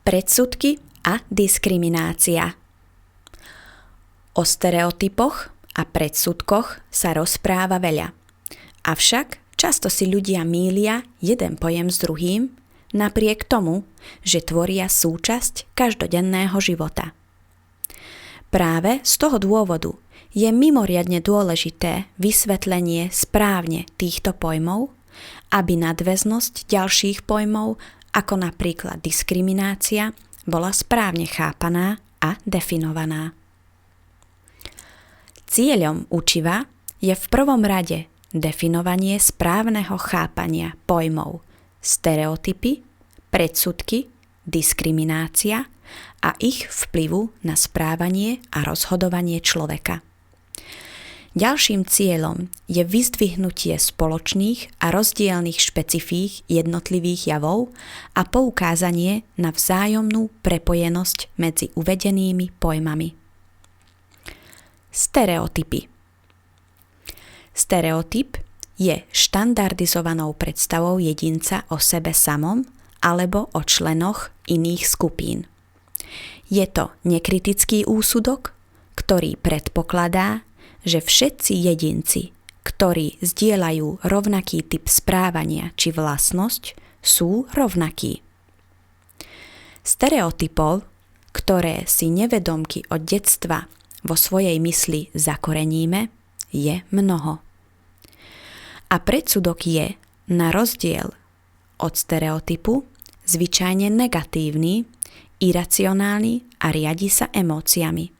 Predsudky a diskriminácia. O stereotypoch a predsudkoch sa rozpráva veľa. Avšak často si ľudia mýlia jeden pojem s druhým, napriek tomu, že tvoria súčasť každodenného života. Práve z toho dôvodu je mimoriadne dôležité vysvetlenie správne týchto pojmov, aby nadväznosť ďalších pojmov, ako napríklad diskriminácia, bola správne chápaná a definovaná. Cieľom učiva je v prvom rade definovanie správneho chápania pojmov stereotypy, predsudky, diskriminácia a ich vplyvu na správanie a rozhodovanie človeka. Ďalším cieľom je vyzdvihnutie spoločných a rozdielnych špecifík jednotlivých javov a poukázanie na vzájomnú prepojenosť medzi uvedenými pojmami. Stereotypy. Stereotyp je štandardizovanou predstavou jedinca o sebe samom alebo o členoch iných skupín. Je to nekritický úsudok, ktorý predpokladá, že všetci jedinci, ktorí zdieľajú rovnaký typ správania či vlastnosť, sú rovnakí. Stereotypov, ktoré si nevedomky od detstva vo svojej mysli zakoreníme, je mnoho. A predsudok je, na rozdiel od stereotypu, zvyčajne negatívny, iracionálny a riadi sa emóciami.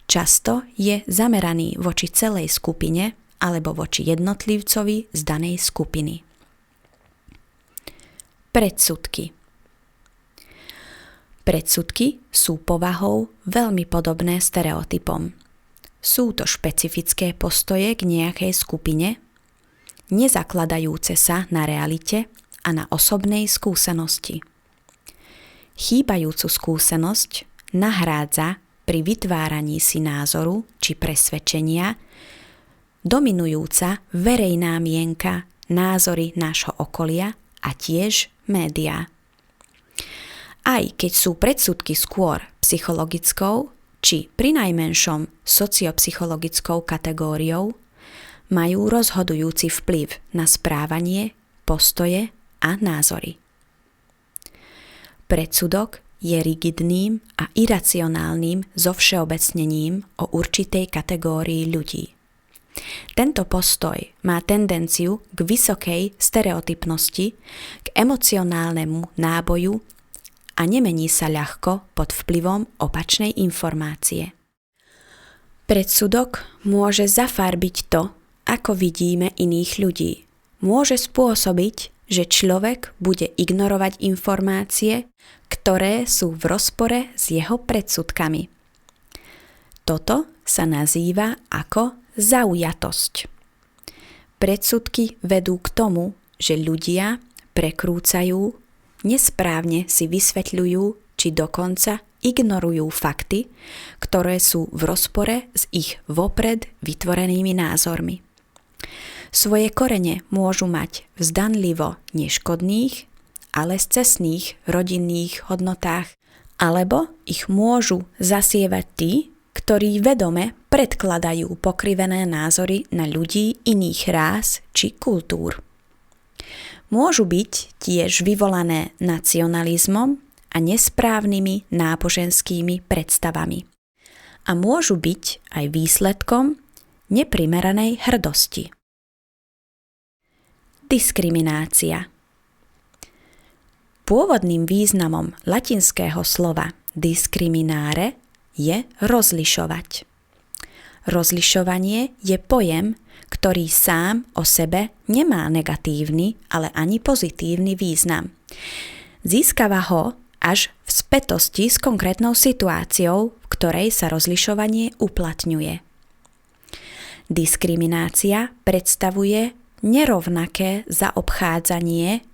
Často je zameraný voči celej skupine alebo voči jednotlivcovi z danej skupiny. Predsudky. Predsudky sú povahou veľmi podobné stereotypom. Sú to špecifické postoje k nejakej skupine, nezakladajúce sa na realite a na osobnej skúsenosti. Chýbajúcu skúsenosť nahrádza pri vytváraní si názoru či presvedčenia dominujúca verejná mienka, názory nášho okolia a tiež médiá. Aj keď sú predsudky skôr psychologickou či prinajmenšom sociopsychologickou kategóriou, majú rozhodujúci vplyv na správanie, postoje a názory. Predsudok je rigidným a iracionálnym zovšeobecnením o určitej kategórii ľudí. Tento postoj má tendenciu k vysokej stereotypnosti, k emocionálnemu náboju a nemení sa ľahko pod vplyvom opačnej informácie. Predsudok môže zafarbiť to, ako vidíme iných ľudí. Môže spôsobiť, že človek bude ignorovať informácie, ktoré sú v rozpore s jeho predsudkami. Toto sa nazýva ako zaujatosť. Predsudky vedú k tomu, že ľudia prekrúcajú, nesprávne si vysvetľujú či dokonca ignorujú fakty, ktoré sú v rozpore s ich vopred vytvorenými názormi. Svoje korene môžu mať v zdanlivo neškodných, ale scestných rodinných hodnotách, alebo ich môžu zasievať tí, ktorí vedome predkladajú pokrivené názory na ľudí iných rás či kultúr. Môžu byť tiež vyvolané nacionalizmom a nesprávnymi náboženskými predstavami. A môžu byť aj výsledkom neprimeranej hrdosti. Diskriminácia. Pôvodným významom latinského slova discriminare je rozlišovať. Rozlišovanie je pojem, ktorý sám o sebe nemá negatívny, ale ani pozitívny význam. Získava ho až v spätosti s konkrétnou situáciou, v ktorej sa rozlišovanie uplatňuje. Diskriminácia predstavuje nerovnaké zaobchádzanie,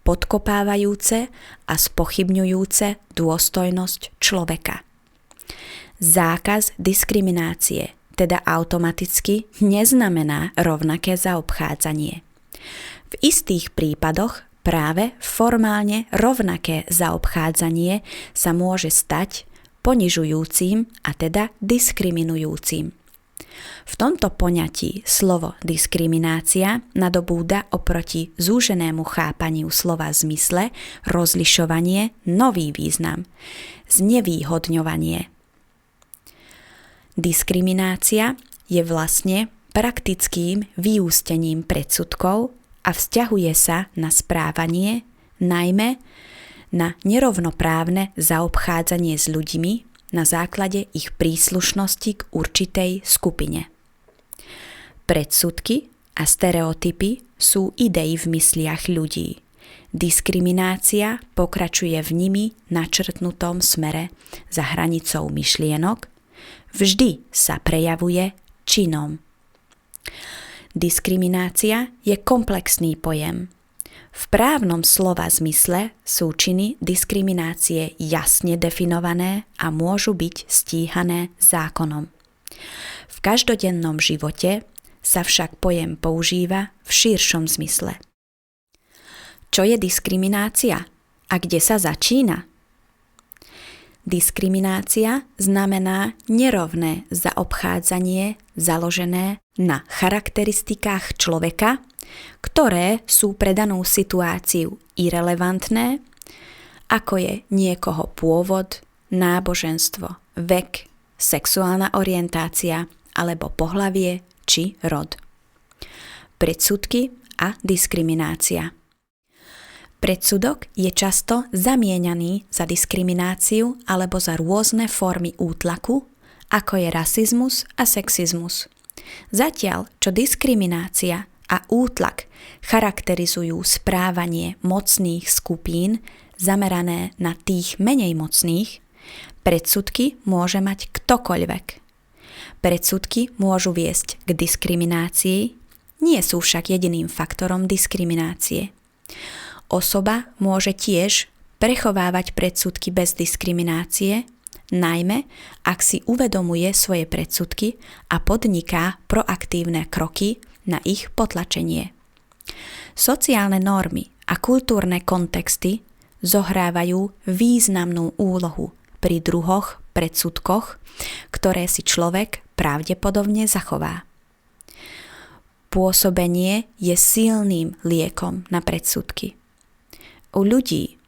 podkopávajúce a spochybňujúce dôstojnosť človeka. Zákaz diskriminácie teda automaticky neznamená rovnaké zaobchádzanie. V istých prípadoch práve formálne rovnaké zaobchádzanie sa môže stať ponižujúcim a teda diskriminujúcim. V tomto poňatí slovo diskriminácia nadobúda oproti zúženému chápaniu slova v zmysle rozlišovanie nový význam, znevýhodňovanie. Diskriminácia je vlastne praktickým vyústením predsudkov a vzťahuje sa na správanie, najmä na nerovnoprávne zaobchádzanie s ľuďmi na základe ich príslušnosti k určitej skupine. Predsudky a stereotypy sú idei v mysliach ľudí. Diskriminácia pokračuje v nimi načrtnutom smere za hranicou myšlienok, vždy sa prejavuje činom. Diskriminácia je komplexný pojem. V právnom slova zmysle sú činy diskriminácie jasne definované a môžu byť stíhané zákonom. V každodennom živote sa však pojem používa v širšom zmysle. Čo je diskriminácia a kde sa začína? Diskriminácia znamená nerovné zaobchádzanie založené na charakteristikách človeka, ktoré sú pre danú situáciu irelevantné, ako je niekoho pôvod, náboženstvo, vek, sexuálna orientácia alebo pohlavie či rod. Predsudky a diskriminácia. Predsudok je často zamieňaný za diskrimináciu alebo za rôzne formy útlaku, ako je rasizmus a sexizmus. Zatiaľ, čo diskriminácia a útlak charakterizujú správanie mocných skupín zamerané na tých menej mocných, predsudky môže mať ktokoľvek. Predsudky môžu viesť k diskriminácii, nie sú však jediným faktorom diskriminácie. Osoba môže tiež prechovávať predsudky bez diskriminácie, najmä ak si uvedomuje svoje predsudky a podniká proaktívne kroky na ich potlačenie. Sociálne normy a kultúrne kontexty zohrávajú významnú úlohu pri druhoch predsudkoch, ktoré si človek pravdepodobne zachová. Pôsobenie je silným liekom na predsudky. U ľudí,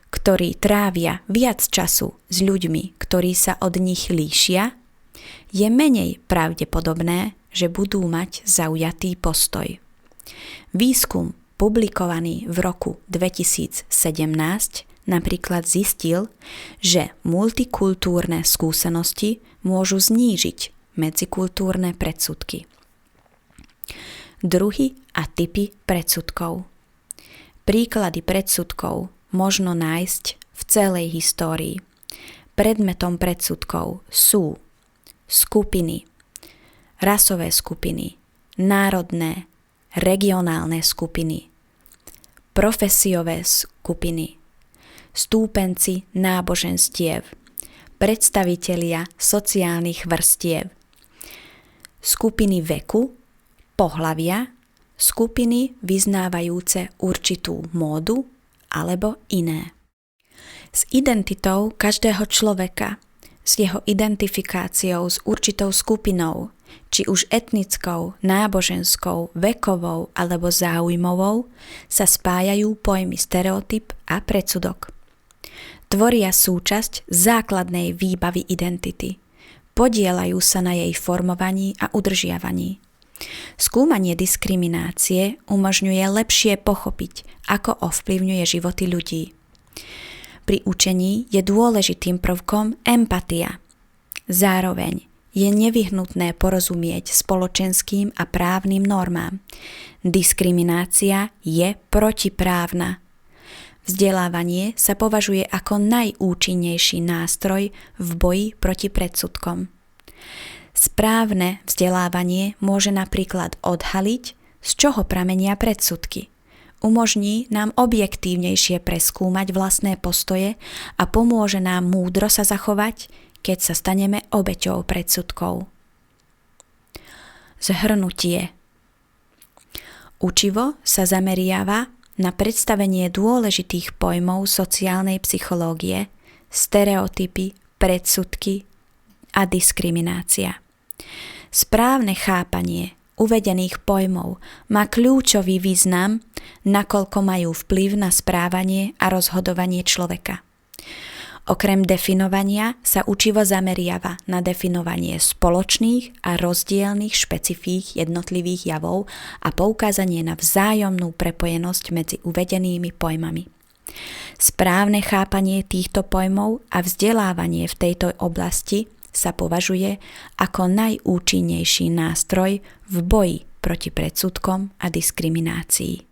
ktorí trávia viac času s ľuďmi, ktorí sa od nich líšia, je menej pravdepodobné, že budú mať zaujatý postoj. Výskum publikovaný v roku 2017 napríklad zistil, že multikultúrne skúsenosti môžu znížiť medzikultúrne predsudky. Druhy a typy predsudkov. Príklady predsudkov možno nájsť v celej histórii. Predmetom predsudkov sú skupiny, rasové skupiny, národné, regionálne skupiny, profesiové skupiny, stúpenci náboženstiev, predstavitelia sociálnych vrstiev, skupiny veku, pohlavia, skupiny vyznávajúce určitú módu alebo iné. S identitou každého človeka, s jeho identifikáciou s určitou skupinou, či už etnickou, náboženskou, vekovou alebo záujmovou, sa spájajú pojmy stereotyp a predsudok. Tvoria súčasť základnej výbavy identity. Podieľajú sa na jej formovaní a udržiavaní. Skúmanie diskriminácie umožňuje lepšie pochopiť, ako ovplyvňuje životy ľudí. Pri učení je dôležitým prvkom empatia. Zároveň je nevyhnutné porozumieť spoločenským a právnym normám. Diskriminácia je protiprávna. Vzdelávanie sa považuje ako najúčinnejší nástroj v boji proti predsudkom. Správne vzdelávanie môže napríklad odhaliť, z čoho pramenia predsudky. Umožní nám objektívnejšie preskúmať vlastné postoje a pomôže nám múdro sa zachovať, keď sa staneme obeťou predsudkov. Zhrnutie. Učivo sa zameriava na predstavenie dôležitých pojmov sociálnej psychológie, stereotypy, predsudky a diskriminácia. Správne chápanie uvedených pojmov má kľúčový význam, nakoľko majú vplyv na správanie a rozhodovanie človeka. Okrem definovania sa učivo zameriava na definovanie spoločných a rozdielnych špecifík jednotlivých javov a poukázanie na vzájomnú prepojenosť medzi uvedenými pojmami. Správne chápanie týchto pojmov a vzdelávanie v tejto oblasti sa považuje ako najúčinnejší nástroj v boji proti predsudkom a diskriminácii.